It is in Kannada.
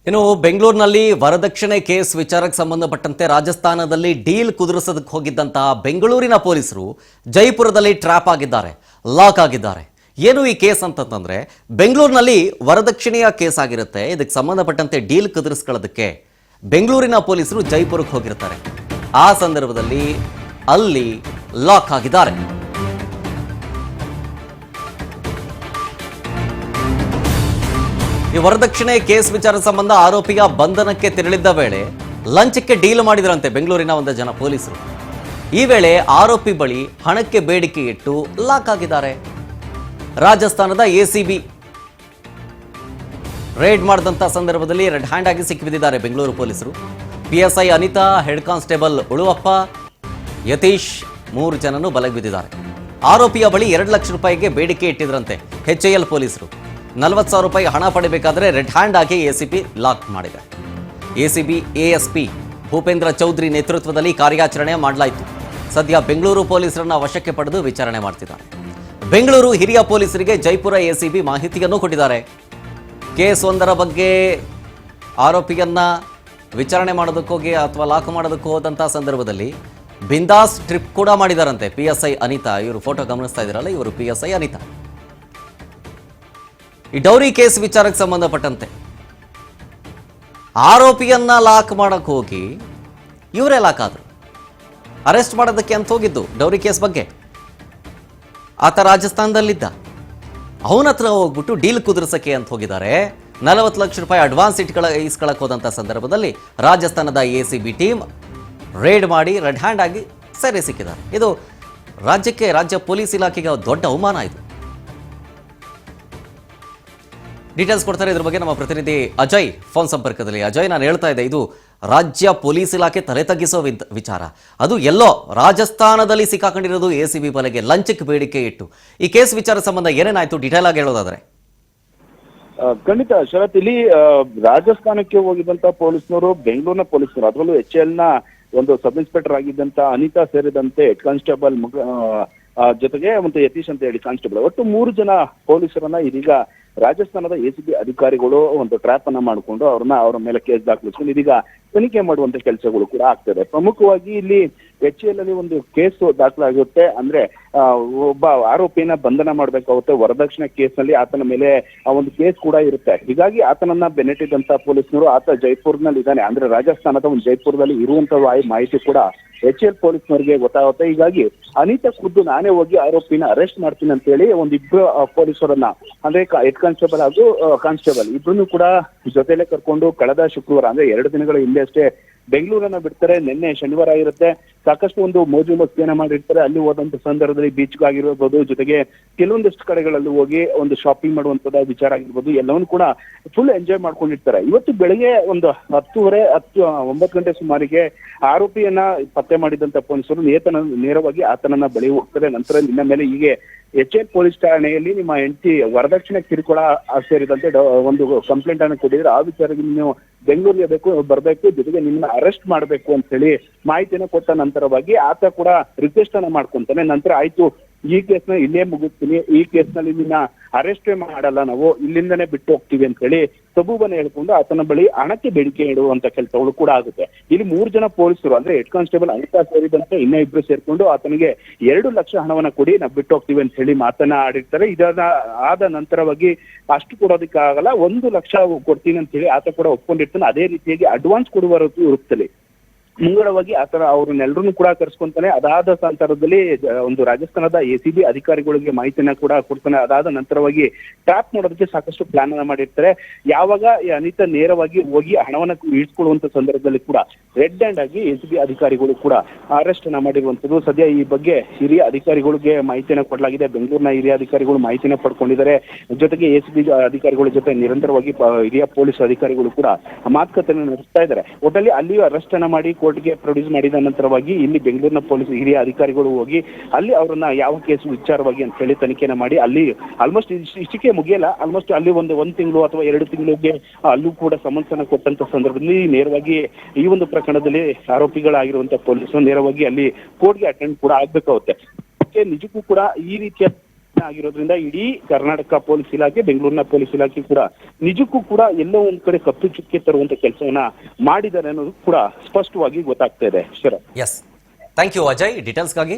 ಇನ್ನು ಬೆಂಗಳೂರಿನಲ್ಲಿ ವರದಕ್ಷಿಣೆ ಕೇಸ್ ವಿಚಾರಕ್ಕೆ ಸಂಬಂಧಪಟ್ಟಂತೆ ರಾಜಸ್ಥಾನದಲ್ಲಿ ಡೀಲ್ ಕುದುರಿಸೋದಕ್ಕೆ ಹೋಗಿದ್ದಂತಹ ಬೆಂಗಳೂರಿನ ಪೊಲೀಸರು ಜೈಪುರದಲ್ಲಿ ಟ್ರ್ಯಾಪ್ ಆಗಿದ್ದಾರೆ, ಲಾಕ್ ಆಗಿದ್ದಾರೆ. ಏನು ಈ ಕೇಸ್ ಅಂತಂದ್ರೆ ಬೆಂಗಳೂರಿನಲ್ಲಿ ವರದಕ್ಷಿಣೆಯ ಕೇಸ್ ಆಗಿರುತ್ತೆ. ಇದಕ್ಕೆ ಸಂಬಂಧಪಟ್ಟಂತೆ ಡೀಲ್ ಕುದುರಿಸ್ಕೊಳ್ಳೋದಕ್ಕೆ ಬೆಂಗಳೂರಿನ ಪೊಲೀಸರು ಜೈಪುರಕ್ಕೆ ಹೋಗಿರ್ತಾರೆ. ಆ ಸಂದರ್ಭದಲ್ಲಿ ಅಲ್ಲಿ ಲಾಕ್ ಆಗಿದ್ದಾರೆ. ಈ ವರದಕ್ಷಿಣೆ ಕೇಸ್ ವಿಚಾರ ಸಂಬಂಧ ಆರೋಪಿಯ ಬಂಧನಕ್ಕೆ ತೆರಳಿದ್ದ ವೇಳೆ ಲಂಚಕ್ಕೆ ಡೀಲ್ ಮಾಡಿದ್ರಂತೆ ಬೆಂಗಳೂರಿನ ಒಂದು ಜನ ಪೊಲೀಸರು. ಈ ವೇಳೆ ಆರೋಪಿ ಬಳಿ ಹಣಕ್ಕೆ ಬೇಡಿಕೆ ಇಟ್ಟು ಲಾಕ್ ಆಗಿದ್ದಾರೆ. ರಾಜಸ್ಥಾನದ ಎಸಿಬಿ ರೇಡ್ ಮಾಡಿದಂಥ ಸಂದರ್ಭದಲ್ಲಿ ರೆಡ್ ಹ್ಯಾಂಡ್ ಆಗಿ ಸಿಕ್ಕಿಬಿದ್ದಿದ್ದಾರೆ ಬೆಂಗಳೂರು ಪೊಲೀಸರು. PSI Anitha, head constable Uluvappa, Yathish 3 ಜನನು ಬಲೆಗೆ ಬಿದ್ದಿದ್ದಾರೆ. ಆರೋಪಿಯ ಬಳಿ 2 ಲಕ್ಷ ರೂಪಾಯಿಗೆ ಬೇಡಿಕೆ ಇಟ್ಟಿದ್ರಂತೆ HAL ಪೊಲೀಸರು. 40,000 ರೂಪಾಯಿ ಹಣ ಪಡೆಯಬೇಕಾದ್ರೆ ರೆಡ್ ಹ್ಯಾಂಡ್ ಆಗಿ ಎಸಿಪಿ ಲಾಕ್ ಮಾಡಿದೆ. ಎಸಿಬಿ ASP ಭೂಪೇಂದ್ರ ಚೌಧರಿ ನೇತೃತ್ವದಲ್ಲಿ ಕಾರ್ಯಾಚರಣೆ ಮಾಡಲಾಯಿತು. ಸದ್ಯ ಬೆಂಗಳೂರು ಪೊಲೀಸರನ್ನ ವಶಕ್ಕೆ ಪಡೆದು ವಿಚಾರಣೆ ಮಾಡ್ತಿದ್ದಾರೆ. ಬೆಂಗಳೂರು ಹಿರಿಯ ಪೊಲೀಸರಿಗೆ ಜೈಪುರ ಎಸಿಬಿ ಮಾಹಿತಿಯನ್ನು ಕೊಟ್ಟಿದ್ದಾರೆ. ಕೇಸ್ ಒಂದರ ಬಗ್ಗೆ ಆರೋಪಿಯನ್ನ ವಿಚಾರಣೆ ಮಾಡೋದಕ್ಕೋಗಿ ಅಥವಾ ಲಾಕ್ ಮಾಡೋದಕ್ಕೆ ಹೋದಂಥ ಸಂದರ್ಭದಲ್ಲಿ ಬಿಂದಾಸ್ ಟ್ರಿಪ್ ಕೂಡ ಮಾಡಿದಾರಂತೆ PSI ಅನಿತಾ. ಇವರು ಫೋಟೋ ಗಮನಿಸ್ತಾ ಇದ್ದೀರಲ್ಲ, ಇವರು PSI ಅನಿತಾ. ಈ ಡೌರಿ ಕೇಸ್ ವಿಚಾರಕ್ಕೆ ಸಂಬಂಧಪಟ್ಟಂತೆ ಆರೋಪಿಯನ್ನ ಲಾಕ್ ಮಾಡಕ್ಕೆ ಹೋಗಿ ಇವರೇ ಲಾಕ್ ಆದರು. ಅರೆಸ್ಟ್ ಮಾಡೋದಕ್ಕೆ ಅಂತ ಹೋಗಿದ್ದು ಡೌರಿ ಕೇಸ್ ಬಗ್ಗೆ. ಆತ ರಾಜಸ್ಥಾನದಲ್ಲಿದ್ದ. ಅವನ ಹತ್ರ ಹೋಗ್ಬಿಟ್ಟು ಡೀಲ್ ಕುದುರಿಸಕ್ಕೆ ಅಂತ ಹೋಗಿದ್ದಾರೆ. 40 ಲಕ್ಷ ರೂಪಾಯಿ ಅಡ್ವಾನ್ಸ್ ಇಸ್ಕೊಳಕ್ಕೆ ಹೋದಂಥ ಸಂದರ್ಭದಲ್ಲಿ ರಾಜಸ್ಥಾನದ ಎಸಿಬಿ ಟೀಮ್ ರೇಡ್ ಮಾಡಿ ರೆಡ್ ಹ್ಯಾಂಡ್ ಆಗಿ ಸೆರೆ ಸಿಕ್ಕಿದ್ದಾರೆ. ಇದು ರಾಜ್ಯ ಪೊಲೀಸ್ ಇಲಾಖೆಗೆ ದೊಡ್ಡ ಅವಮಾನ. ಇದು ಡೀಟೇಲ್ಸ್ ಕೊಡ್ತಾರೆ ಇದ್ರ ಬಗ್ಗೆ ನಮ್ಮ ಪ್ರತಿನಿಧಿ ಅಜಯ್ ಫೋನ್ ಸಂಪರ್ಕದಲ್ಲಿ. ಅಜಯ್, ನಾನು ಹೇಳ್ತಾ ಇದ್ದೆ, ಇದು ರಾಜ್ಯ ಪೊಲೀಸ್ ಇಲಾಖೆ ತಲೆ ತಗ್ಗಿಸೋ ವಿಚಾರ. ಅದು ಎಲ್ಲೋ ರಾಜಸ್ಥಾನದಲ್ಲಿ ಸಿಕ್ಕಾಕೊಂಡಿರೋದು ಎಸಿಬಿ ಬಲೆಗೆ ಲಂಚಕ್ಕೆ ಬೇಡಿಕೆ ಇಟ್ಟು. ಈ ಕೇಸ್ ವಿಚಾರ ಸಂಬಂಧ ಏನೇನಾಯ್ತು ಡೀಟೇಲ್ ಆಗಿ ಹೇಳೋದಾದ್ರೆ? ಖಂಡಿತ ಶರತ್, ಇಲ್ಲಿ ರಾಜಸ್ಥಾನಕ್ಕೆ ಹೋಗಿದ್ದಂತ ಪೊಲೀಸ್ನವರು, ಬೆಂಗಳೂರಿನ ಪೊಲೀಸ್ನವರು, ಅದರಲ್ಲೂ HAL ನ ಒಂದು ಸಬ್ ಇನ್ಸ್ಪೆಕ್ಟರ್ ಆಗಿದ್ದಂತ ಅನಿತಾ ಸೇರಿದಂತೆ ಹೆಡ್ ಕಾನ್ಸ್ಟೇಬಲ್ ಜೊತೆಗೆ ಮತ್ತು ಯತೀಶ್ ಅಂತ ಹೇಳಿ ಕಾನ್ಸ್ಟೇಬಲ್, ಒಟ್ಟು 3 ಜನ ಪೊಲೀಸರನ್ನ ಇದೀಗ ರಾಜಸ್ಥಾನದ ಎಸಿಬಿ ಅಧಿಕಾರಿಗಳು ಒಂದು ಟ್ರ್ಯಾಪ್ ಅನ್ನ ಮಾಡಿಕೊಂಡು ಅವರ ಮೇಲೆ ಕೇಸ್ ದಾಖಲಿಸಿಕೊಂಡು ಇದೀಗ ತನಿಖೆ ಮಾಡುವಂತ ಕೆಲಸಗಳು ಕೂಡ ಆಗ್ತದೆ. ಪ್ರಮುಖವಾಗಿ ಇಲ್ಲಿ HAL ಅಲ್ಲಿ ಒಂದು ಕೇಸ್ ದಾಖಲಾಗುತ್ತೆ. ಅಂದ್ರೆ ಒಬ್ಬ ಆರೋಪಿಯನ್ನ ಬಂಧನ ಮಾಡ್ಬೇಕಾಗುತ್ತೆ. ವರದಕ್ಷಿಣೆ ಕೇಸ್ ನಲ್ಲಿ ಆತನ ಮೇಲೆ ಒಂದು ಕೇಸ್ ಕೂಡ ಇರುತ್ತೆ. ಹೀಗಾಗಿ ಆತನನ್ನ ಬೆನ್ನಟ್ಟಿದಂತ ಪೊಲೀಸ್ನವರು ಆತ ಜೈಪುರ್ನಲ್ಲಿ ಇದ್ದಾನೆ, ಅಂದ್ರೆ ರಾಜಸ್ಥಾನದ ಒಂದು ಜೈಪುರದಲ್ಲಿ ಇರುವಂತ ಮಾಹಿತಿ ಕೂಡ HAL ಪೊಲೀಸ್ನವರಿಗೆ ಗೊತ್ತಾಗುತ್ತೆ. ಹೀಗಾಗಿ ಅನಿತಾ ಖುದ್ದು ನಾನೇ ಹೋಗಿ ಆರೋಪಿನ ಅರೆಸ್ಟ್ ಮಾಡ್ತೀನಿ ಅಂತ ಹೇಳಿ ಒಂದಿಬ್ರು ಪೊಲೀಸರನ್ನ, ಅಂದ್ರೆ ಹೆಡ್ ಕಾನ್ಸ್ಟೇಬಲ್ ಹಾಗೂ ಕಾನ್ಸ್ಟೇಬಲ್ ಇಬ್ರು ಕೂಡ ಜೊತೆಲೆ ಕರ್ಕೊಂಡು ಕಳೆದ ಶುಕ್ರವಾರ, ಅಂದ್ರೆ 2 ದಿನಗಳ ಹಿಂದೆ ಅಷ್ಟೇ ಬೆಂಗಳೂರನ್ನ ಬಿಡ್ತಾರೆ. ನಿನ್ನೆ ಶನಿವಾರ ಆಗಿರುತ್ತೆ. ಸಾಕಷ್ಟು ಒಂದು ಮೋಜು ಮಸ್ತಿಯನ್ನ ಮಾಡಿರ್ತಾರೆ. ಅಲ್ಲಿ ಹೋದಂತ ಸಂದರ್ಭದಲ್ಲಿ ಬೀಚ್ಗಾಗಿರ್ಬೋದು, ಜೊತೆಗೆ ಕೆಲವೊಂದಿಷ್ಟು ಕಡೆಗಳಲ್ಲಿ ಹೋಗಿ ಒಂದು ಶಾಪಿಂಗ್ ಮಾಡುವಂತದ ವಿಚಾರ ಆಗಿರ್ಬೋದು, ಎಲ್ಲವನ್ನೂ ಕೂಡ ಫುಲ್ ಎಂಜಾಯ್ ಮಾಡ್ಕೊಂಡಿರ್ತಾರೆ. ಇವತ್ತು ಬೆಳಗ್ಗೆ ಒಂದು 9 ಗಂಟೆ ಸುಮಾರಿಗೆ ಆರೋಪಿಯನ್ನ ಪತ್ತೆ ಮಾಡಿದಂತ ಪೊಲೀಸರು ನೇರವಾಗಿ ಆತನನ್ನ ಬಳಿ ಹೋಗ್ತಾರೆ. ನಂತರ ನಿನ್ನ ಮೇಲೆ ಹೀಗೆ HAL ಪೊಲೀಸ್ ಠಾಣೆಯಲ್ಲಿ ನಿಮ್ಮ ಹೆಂಡತಿ ವರದಕ್ಷಿಣೆ ಕಿರುಕುಳ ಸೇರಿದಂತೆ ಒಂದು ಕಂಪ್ಲೇಂಟ್ ಅನ್ನು ಕೊಟ್ಟಿದ್ರೆ, ಆ ವಿಚಾರಕ್ಕೆ ನೀವು ಬೆಂಗಳೂರಿಗೆ ಬರಬೇಕು, ಜೊತೆಗೆ ನಿಮ್ಮನ್ನ ಅರೆಸ್ಟ್ ಮಾಡಬೇಕು ಅಂತ ಹೇಳಿ ಮಾಹಿತಿಯನ್ನು ಕೊಟ್ಟ ನಂತರವಾಗಿ ಆತ ಕೂಡ ರಿಕ್ವೆಸ್ಟ್ ಅನ್ನ ಮಾಡ್ಕೊಂತಾನೆ. ನಂತರ ಆಯ್ತು, ಈ ಕೇಸ್ನ ಇಲ್ಲೇ ಮುಗಿಸ್ತೀನಿ, ಈ ಕೇಸ್ನಲ್ಲಿ ನಿನ್ನ ಅರೆಸ್ಟೇ ಮಾಡಲ್ಲ, ನಾವು ಇಲ್ಲಿಂದನೇ ಬಿಟ್ಟು ಹೋಗ್ತೀವಿ ಅಂತ ಹೇಳಿ ಸಬೂಬನ್ನ ಹೇಳ್ಕೊಂಡು ಆತನ ಬಳಿ ಹಣಕ್ಕೆ ಬೇಡಿಕೆ ಇಡುವಂತ ಕೆಲಸಗಳು ಕೂಡ ಆಗುತ್ತೆ. ಇಲ್ಲಿ 3 ಜನ ಪೊಲೀಸರು, ಅಂದ್ರೆ ಹೆಡ್ ಕಾನ್ಸ್ಟೇಬಲ್ ಅನಿತಾ ಸೇರಿದಂತೆ ಇನ್ನೂ 2 ಸೇರ್ಕೊಂಡು ಆತನಿಗೆ 2 ಲಕ್ಷ ಹಣವನ್ನ ಕೊಡಿ, ನಾವು ಬಿಟ್ಟು ಹೋಗ್ತೀವಿ ಅಂತ ಹೇಳಿ ಮಾತನ್ನ ಆಡಿರ್ತಾರೆ. ಇದನ್ನ ಆದ ನಂತರವಾಗಿ ಅಷ್ಟು ಕೊಡೋದಕ್ಕಾಗಲ್ಲ, 1 ಲಕ್ಷ ಕೊಡ್ತೀನಿ ಅಂತ ಹೇಳಿ ಆತ ಕೂಡ ಒಪ್ಕೊಂಡಿರ್ತಾನೆ. ಅದೇ ರೀತಿಯಾಗಿ ಅಡ್ವಾನ್ಸ್ ಕೊಡುವವರೆಗೂ ಇರುತ್ತಲೆ ಮುಂಗಡವಾಗಿ ಆತರ ಅವ್ರನ್ನೆಲ್ಲರನ್ನು ಕೂಡ ಕರ್ಸ್ಕೊಂತಾನೆ. ಅದಾದ ನಂತರದಲ್ಲಿ ಒಂದು ರಾಜಸ್ಥಾನದ ಎಸಿಬಿ ಅಧಿಕಾರಿಗಳಿಗೆ ಮಾಹಿತಿಯನ್ನ ಕೂಡ ಕೊಡ್ತಾನೆ. ಅದಾದ ನಂತರವಾಗಿ ಟ್ರ್ಯಾಪ್ ಮಾಡೋದಕ್ಕೆ ಸಾಕಷ್ಟು ಪ್ಲಾನ್ ಅನ್ನ ಮಾಡಿರ್ತಾರೆ. ಯಾವಾಗ ಅನಿತಾ ನೇರವಾಗಿ ಹೋಗಿ ಹಣವನ್ನ ಇಳಿಸ್ಕೊಳ್ಳುವಂತ ಸಂದರ್ಭದಲ್ಲಿ ಕೂಡ ರೆಡ್ ಹ್ಯಾಂಡ್ ಆಗಿ ಎಸಿಬಿ ಅಧಿಕಾರಿಗಳು ಕೂಡ ಅರೆಸ್ಟ್ ಅನ್ನ ಮಾಡಿರುವಂತದ್ದು. ಸದ್ಯ ಈ ಬಗ್ಗೆ ಹಿರಿಯ ಅಧಿಕಾರಿಗಳಿಗೆ ಮಾಹಿತಿಯನ್ನ ಕೊಡಲಾಗಿದೆ. ಬೆಂಗಳೂರಿನ ಹಿರಿಯ ಅಧಿಕಾರಿಗಳು ಮಾಹಿತಿನ ಪಡ್ಕೊಂಡಿದ್ದಾರೆ. ಜೊತೆಗೆ ಎಸಿಬಿ ಅಧಿಕಾರಿಗಳ ಜೊತೆ ನಿರಂತರವಾಗಿ ಹಿರಿಯ ಪೊಲೀಸ್ ಅಧಿಕಾರಿಗಳು ಕೂಡ ಮಾತುಕತೆಯನ್ನು ನಡೆಸ್ತಾ ಇದ್ದಾರೆ. ಒಟ್ಟಲ್ಲಿ ಅಲ್ಲಿಯೂ ಅರೆಸ್ಟ್ ಅನ್ನ ಮಾಡಿ ಕೋರ್ಟ್ಗೆ ಪ್ರೊಡ್ಯೂಸ್ ಮಾಡಿದ ನಂತರವಾಗಿ ಇಲ್ಲಿ ಬೆಂಗಳೂರಿನ ಪೊಲೀಸ್ ಹಿರಿಯ ಅಧಿಕಾರಿಗಳು ಹೋಗಿ ಅಲ್ಲಿ ಅವರನ್ನ ಯಾವ ಕೇಸ್ ವಿಚಾರವಾಗಿ ಅಂತ ಹೇಳಿ ತನಿಖೆನ ಮಾಡಿ ಅಲ್ಲಿ ಆಲ್ಮೋಸ್ಟ್ ಇಷ್ಟಕ್ಕೆ ಮುಗಿಯಲ್ಲ, ಆಲ್ಮೋಸ್ಟ್ ಅಲ್ಲಿ ಒಂದು ತಿಂಗಳು ಅಥವಾ 2 ತಿಂಗಳಿಗೆ ಅಲ್ಲೂ ಕೂಡ ಸಮನ್ಸನ್ನ ಕೊಟ್ಟಂತ ಸಂದರ್ಭದಲ್ಲಿ ನೇರವಾಗಿ ಈ ಒಂದು ಪ್ರಕರಣದಲ್ಲಿ ಆರೋಪಿಗಳಾಗಿರುವಂತಹ ಪೊಲೀಸರು ನೇರವಾಗಿ ಅಲ್ಲಿ ಕೋರ್ಟ್ಗೆ ಅಟೆಂಡ್ ಕೂಡ ಆಗ್ಬೇಕಾಗುತ್ತೆ. ನಿಜಕ್ಕೂ ಕೂಡ ಈ ರೀತಿಯ ಆಗಿರೋದ್ರಿಂದ ಇಡೀ ಕರ್ನಾಟಕ ಪೊಲೀಸ್ ಇಲಾಖೆ, ಬೆಂಗಳೂರಿನ ಪೊಲೀಸ್ ಇಲಾಖೆ ಕೂಡ ನಿಜಕ್ಕೂ ಕೂಡ ಎಲ್ಲೋ ಒಂದ್ ಕಡೆ ಕಪ್ಪು ಚುಕ್ಕೆ ತರುವಂತ ಕೆಲಸವನ್ನ ಮಾಡಿದ್ದಾರೆ ಅನ್ನೋದು ಕೂಡ ಸ್ಪಷ್ಟವಾಗಿ ಗೊತ್ತಾಗ್ತಾ ಇದೆ. Sharath. Yes, thank you Ajay ಡೀಟೇಲ್ಸ್ಗಾಗಿ.